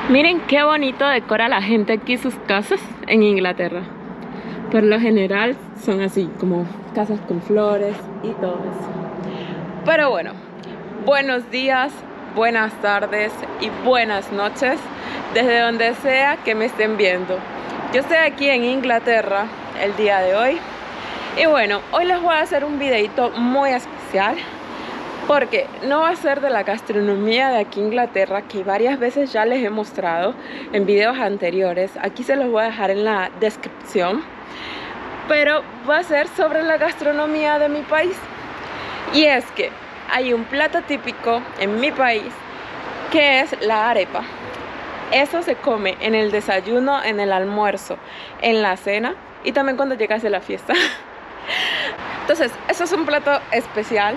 Miren qué bonito decora la gente aquí sus casas en Inglaterra. Por lo general son así, como casas con flores y todo eso. Pero bueno, buenos días, buenas tardes y buenas noches desde donde sea que me estén viendo. Yo estoy aquí en Inglaterra el día de hoy. Y bueno, hoy les voy a hacer un videito muy especial porque no va a ser de la gastronomía de aquí en Inglaterra, que varias veces ya les he mostrado en videos anteriores. Aquí se los voy a dejar en la descripción. Pero va a ser sobre la gastronomía de mi país. Y es que hay un plato típico en mi país que es la arepa. Eso se come en el desayuno, en el almuerzo, en la cena y también cuando llegas de la fiesta. Entonces, eso es un plato especial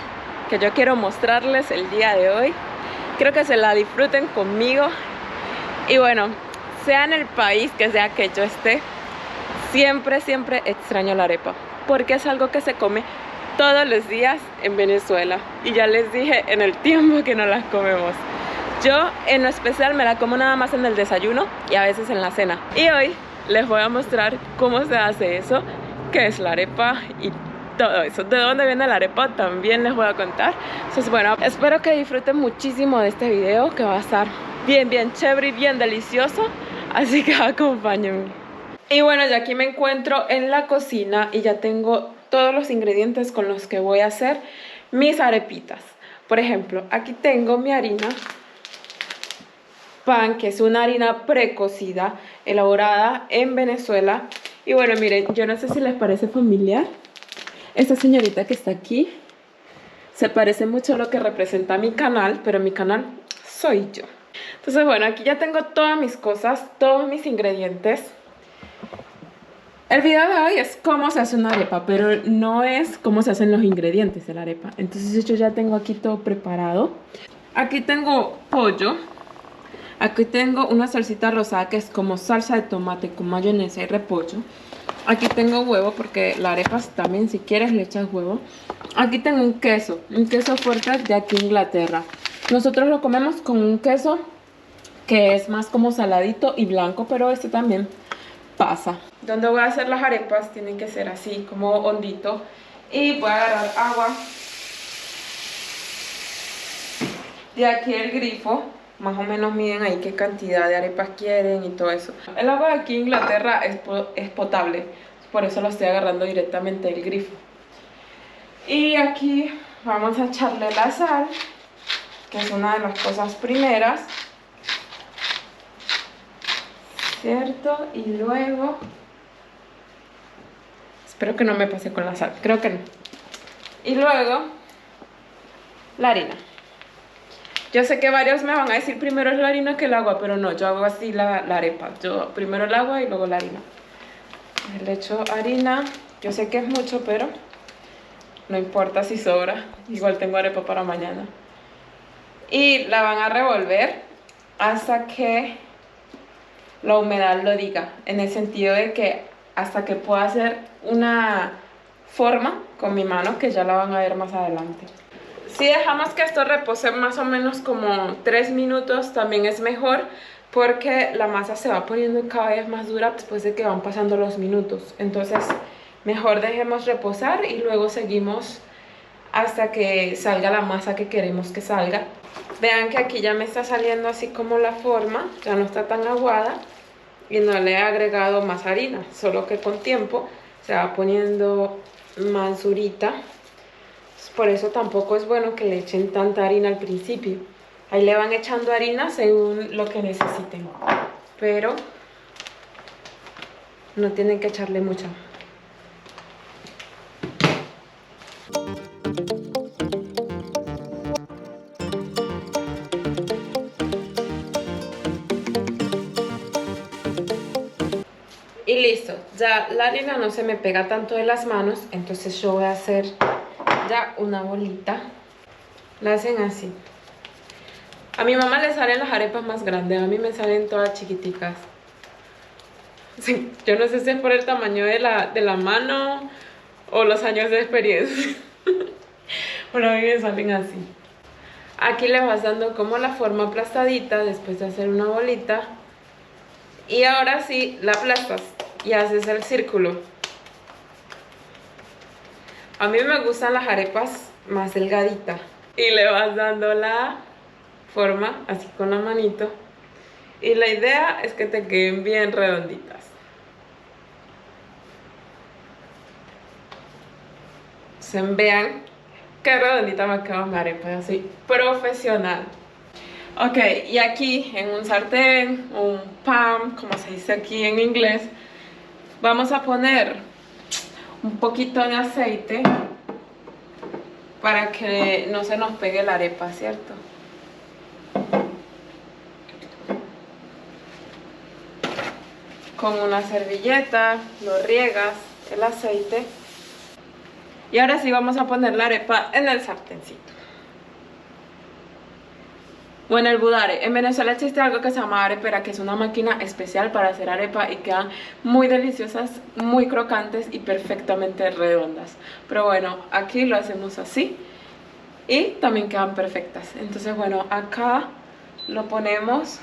que yo quiero mostrarles el día de hoy. Quiero que se la disfruten conmigo. Y bueno, sea en el país que sea que yo esté, siempre extraño la arepa, porque es algo que se come todos los días en Venezuela. Y ya les dije en el tiempo que no las comemos. Yo en lo especial me la como nada más en el desayuno y a veces en la cena. Y hoy les voy a mostrar cómo se hace eso, qué es la arepa y todo eso. De dónde viene la arepa también les voy a contar. Entonces bueno, espero que disfruten muchísimo de este video, que va a estar bien chévere y bien delicioso. Así que acompáñenme. Y bueno, ya aquí me encuentro en la cocina y ya tengo todos los ingredientes con los que voy a hacer mis arepitas. Por ejemplo, aquí tengo mi harina pan, que es una harina precocida elaborada en Venezuela. Y bueno, miren, yo no sé si les parece familiar esta señorita que está aquí. Se parece mucho a lo que representa mi canal, pero mi canal soy yo. Entonces bueno, aquí ya tengo todas mis cosas, todos mis ingredientes. El video de hoy es cómo se hace una arepa, pero no es cómo se hacen los ingredientes de la arepa. Entonces yo ya tengo aquí todo preparado. Aquí tengo pollo. Aquí tengo una salsita rosada que es como salsa de tomate con mayonesa y repollo. Aquí tengo huevo porque la arepa también, si quieres, le echas huevo. Aquí tengo un queso fuerte de aquí Inglaterra. Nosotros lo comemos con un queso que es más como saladito y blanco, pero este también pasa. Donde voy a hacer las arepas tienen que ser así, como hondito. Y voy a agarrar agua de aquí el grifo. Más o menos miden ahí qué cantidad de arepas quieren y todo eso. El agua de aquí en Inglaterra es potable, por eso lo estoy agarrando directamente del grifo. Y aquí vamos a echarle la sal, que es una de las cosas primeras, ¿cierto? Y luego... espero que no me pase con la sal, creo que no. Y luego la harina. Yo sé que varios me van a decir primero es la harina que el agua, pero no, yo hago así la arepa. Yo primero el agua y luego la harina. Le echo harina, yo sé que es mucho, pero no importa si sobra. Igual tengo arepa para mañana. Y la van a revolver hasta que la humedad lo diga. En el sentido de que hasta que pueda hacer una forma con mi mano, que ya la van a ver más adelante. Si dejamos que esto repose más o menos como 3 minutos, también es mejor, porque la masa se va poniendo cada vez más dura después de que van pasando los minutos. Entonces, mejor dejemos reposar y luego seguimos hasta que salga la masa que queremos que salga. Vean que aquí ya me está saliendo así como la forma, ya no está tan aguada y no le he agregado más harina, solo que con tiempo se va poniendo más durita. Por eso tampoco es bueno que le echen tanta harina al principio. Ahí le van echando harina según lo que necesiten. Pero no tienen que echarle mucha. Y listo. Ya la harina no se me pega tanto de las manos. Entonces yo voy a hacer ya una bolita. La hacen así. A mi mamá le salen las arepas más grandes, a mí me salen todas chiquiticas. Sí, yo no sé si es por el tamaño de la mano o los años de experiencia. Pero a mí me salen así. Aquí le vas dando como la forma aplastadita después de hacer una bolita. Y ahora sí la aplastas y haces el círculo. A mí me gustan las arepas más delgaditas. Y le vas dando la forma así con la manito. Y la idea es que te queden bien redonditas. Vean qué redondita me queda mi arepa, así profesional. Ok, y aquí en un sartén, un pan, como se dice aquí en inglés, vamos a poner un poquito de aceite para que no se nos pegue la arepa, ¿cierto? Con una servilleta lo riegas el aceite. Y ahora sí vamos a poner la arepa en el sartencito. O en el budare. En Venezuela existe algo que se llama arepera, que es una máquina especial para hacer arepa y quedan muy deliciosas, muy crocantes y perfectamente redondas. Pero bueno, aquí lo hacemos así y también quedan perfectas. Entonces bueno, acá lo ponemos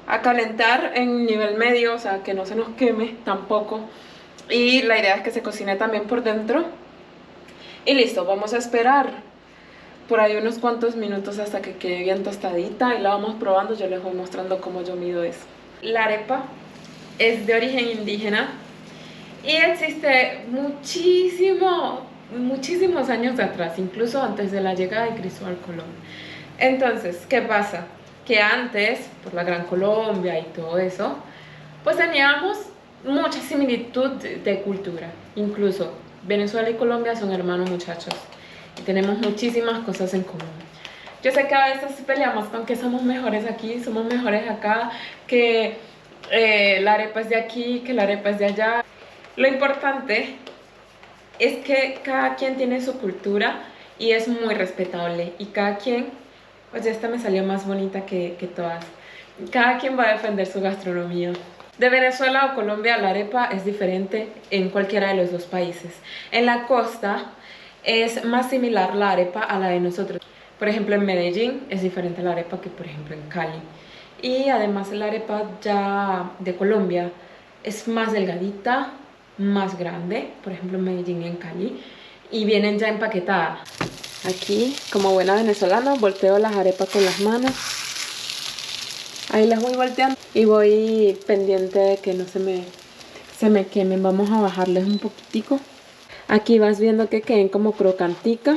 a calentar en nivel medio, o sea que no se nos queme tampoco. Y la idea es que se cocine también por dentro. Y listo, vamos a esperar por ahí unos cuantos minutos hasta que quede bien tostadita y la vamos probando. Yo les voy mostrando cómo yo mido eso. La arepa es de origen indígena y existe muchísimos años atrás, incluso antes de la llegada de Cristóbal Colón. Entonces, ¿qué pasa? Que antes, por la Gran Colombia y todo eso, pues teníamos mucha similitud de cultura. Incluso Venezuela y Colombia son hermanos, muchachos, y tenemos muchísimas cosas en común. Yo sé que a veces peleamos con que somos mejores aquí, somos mejores acá, que la arepa es de aquí, que la arepa es de allá. Lo importante es que cada quien tiene su cultura y es muy respetable, y cada quien, oye, esta me salió más bonita que todas, cada quien va a defender su gastronomía. De Venezuela o Colombia, la arepa es diferente en cualquiera de los dos países. En la costa es más similar la arepa a la de nosotros. Por ejemplo, en Medellín es diferente la arepa que, por ejemplo, en Cali. Y además la arepa ya de Colombia es más delgadita, más grande, por ejemplo en Medellín y en Cali, y vienen ya empaquetadas. Aquí, como buena venezolana, volteo las arepas con las manos. Ahí las voy volteando y voy pendiente de que no se me quemen. Vamos a bajarles un poquitico. Aquí vas viendo que queden como crocantica.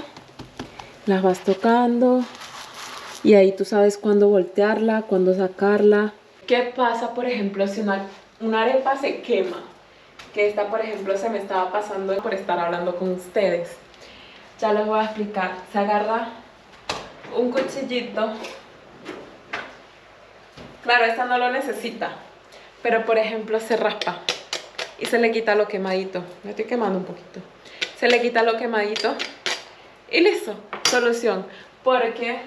Las vas tocando y ahí tú sabes cuándo voltearla, cuándo sacarla. ¿Qué pasa, por ejemplo, si una arepa se quema? Que esta, por ejemplo, se me estaba pasando por estar hablando con ustedes. Ya les voy a explicar. Se agarra un cuchillito. Claro, esta no lo necesita, pero por ejemplo se raspa y se le quita lo quemadito. Me estoy quemando un poquito. Se le quita lo quemadito y listo, solución. Porque,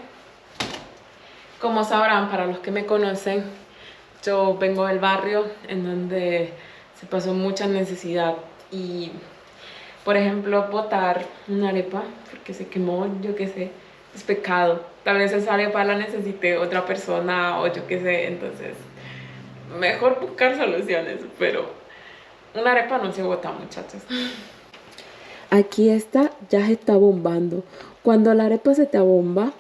como sabrán, para los que me conocen, yo vengo del barrio en donde se pasó mucha necesidad y, por ejemplo, botar una arepa porque se quemó, yo qué sé, es pecado. Tal vez esa arepa la necesite otra persona o yo qué sé, entonces mejor buscar soluciones, pero una arepa no se bota, muchachos. Aquí esta ya se está bombando. Cuando la arepa se te abomba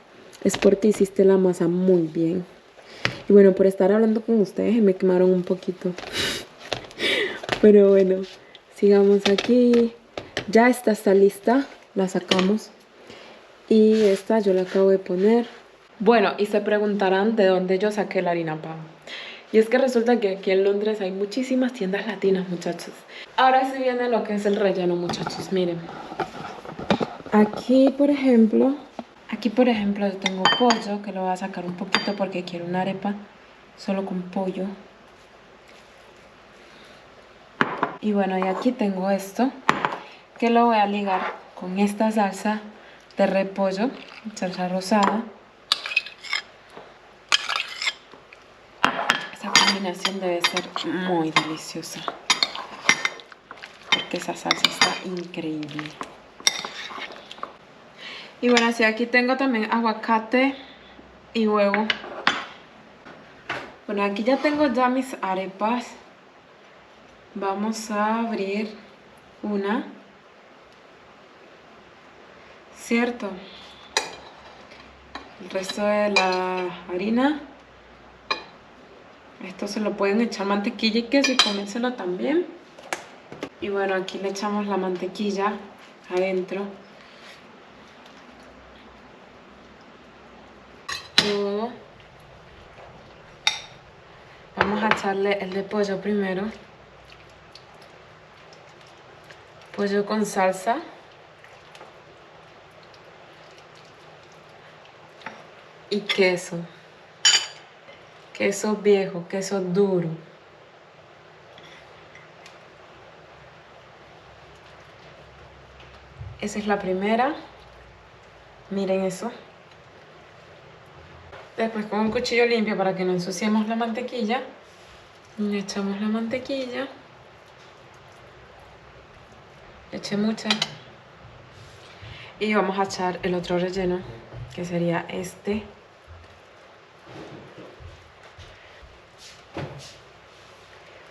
es porque hiciste la masa muy bien. Y bueno, por estar hablando con ustedes me quemaron un poquito. Pero bueno, sigamos aquí. Ya esta está lista, la sacamos. Y esta yo la acabo de poner. Bueno, y se preguntarán de dónde yo saqué la harina pan. Y es que resulta que aquí en Londres hay muchísimas tiendas latinas, muchachos. Ahora sí viene lo que es el relleno, muchachos, miren. Aquí, por ejemplo, yo tengo pollo, que lo voy a sacar un poquito porque quiero una arepa solo con pollo. Y bueno, y aquí tengo esto, que lo voy a ligar con esta salsa de repollo, salsa rosada. Esa combinación debe ser muy deliciosa, porque esa salsa está increíble. Y bueno, así aquí tengo también aguacate y huevo. Bueno, aquí ya tengo ya mis arepas. Vamos a abrir una. ¿Cierto? El resto de la harina. Esto se lo pueden echar mantequilla y queso y comérselo también. Y bueno, aquí le echamos la mantequilla adentro. Todo. Vamos a echarle el de pollo primero. Pollo con salsa. Y queso. Queso viejo, queso duro. Esa es la primera. Miren eso. Después con un cuchillo limpio para que no ensuciemos la mantequilla. Le echamos la mantequilla. Le eché mucha. Y vamos a echar el otro relleno, que sería este.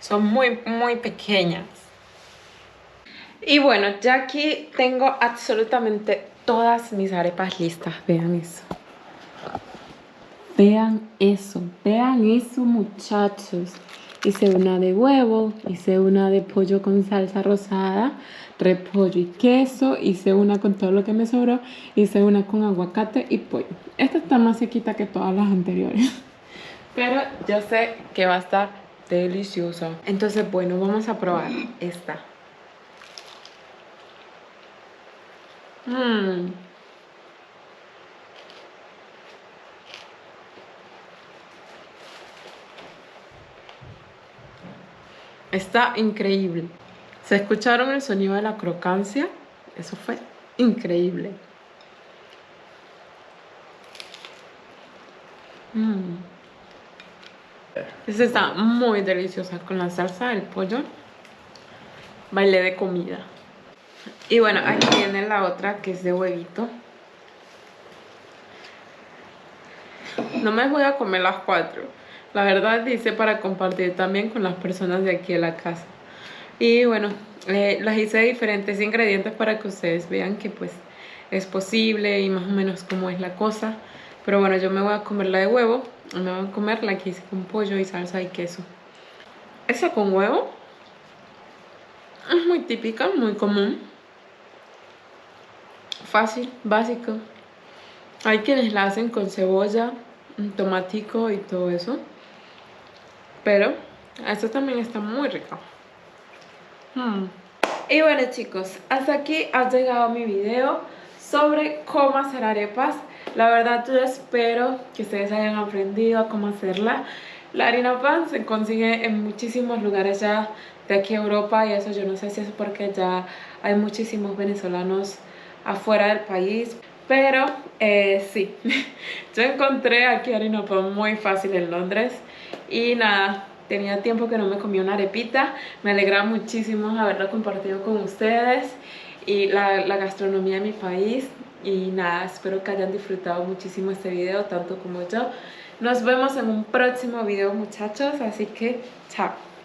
Son muy pequeñas. Y bueno, ya aquí tengo absolutamente todas mis arepas listas. Vean eso. Vean eso, muchachos. Hice una de huevo, hice una de pollo con salsa rosada, repollo y queso, hice una con todo lo que me sobró, hice una con aguacate y pollo. Esta está más sequita que todas las anteriores, pero yo sé que va a estar deliciosa. Entonces, bueno, vamos a probar esta. Está increíble. ¿Se escucharon el sonido de la crocancia? Eso fue increíble. Esta está muy deliciosa con la salsa del pollo. Bailé de comida. Y bueno, aquí viene la otra que es de huevito. No me voy a comer las 4. La verdad hice para compartir también con las personas de aquí de la casa. Y bueno, las hice de diferentes ingredientes para que ustedes vean que pues es posible y más o menos cómo es la cosa. Pero bueno, yo me voy a comer la de huevo. Me voy a comer la que hice con pollo y salsa y queso. Esa con huevo es muy típica, muy común. Fácil, básico. Hay quienes la hacen con cebolla, un tomatico y todo eso. Pero esta también está muy rica. Y bueno, chicos, hasta aquí ha llegado mi video sobre cómo hacer arepas. La verdad yo espero que ustedes hayan aprendido a cómo hacerla. La harina pan se consigue en muchísimos lugares ya de aquí a Europa, y eso yo no sé si es porque ya hay muchísimos venezolanos afuera del país. Pero sí, yo encontré aquí harina pan muy fácil en Londres. Y nada, tenía tiempo que no me comía una arepita. Me alegra muchísimo haberlo compartido con ustedes y la gastronomía de mi país. Y nada, espero que hayan disfrutado muchísimo este video, tanto como yo. Nos vemos en un próximo video, muchachos, así que chao.